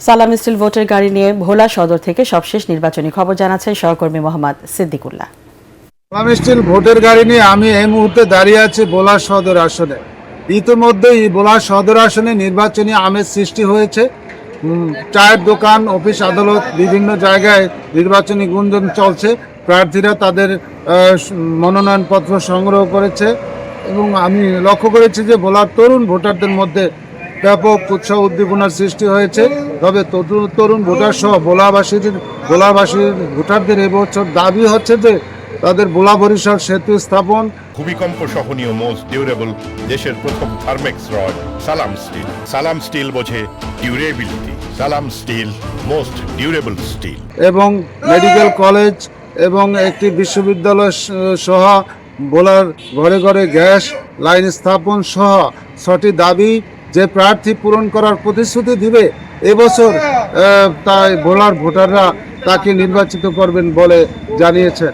সালাম স্টিল ভোটের গাড়ি নিয়ে ভোলা সদর থেকে সবশেষ নির্বাচনী খবর জানাচ্ছেন সহকর্মী মোহাম্মদ সিদ্দিকুল্লাহ। সালাম স্টিল ভোটের গাড়ি নিয়ে আমি এই মুহূর্তে দাঁড়িয়ে আছি ভোলা সদর আসনে। ইতিমধ্যেই ভোলা সদর আসনে নির্বাচনী আমেজ সৃষ্টি হয়েছে। চায়ের দোকান, অফিস আদালত বিভিন্ন জায়গায় নির্বাচনী গুঞ্জন চলছে। প্রার্থীরা তাদের মনোনয়নপত্র সংগ্রহ করেছে এবং আমি লক্ষ্য করেছি যে ভোলার তরুণ ভোটারদের মধ্যে ব্যাপক উৎসাহ উদ্দীপনার সৃষ্টি হয়েছে। তবে তরুণ ভোটার সহ ভোলাবাসীর ভোটারদের এবছর দাবি হচ্ছে যে তাদের ভোলা বরিশাল সেতু স্থাপন, ভূমিকম্প সহনীয় মোস্ট ডিউরেবল দেশের প্রথম থার্মেক্স রড সালাম স্টিল। সালাম স্টিল বোঝে ডিউরেবিলিটি। সালাম স্টিল মোস্ট ডিউরেবল স্টিল। এবং মেডিকেল কলেজ এবং একটি বিশ্ববিদ্যালয় সহ ভোলার ঘরে ঘরে গ্যাস লাইন স্থাপন সহ 6টি দাবি যে প্রার্থী পূরণ করার প্রতিশ্রুতি দিবে এবছর, তাই ভোলার ভোটাররা তাকে নির্বাচিত করবেন বলে জানিয়েছে।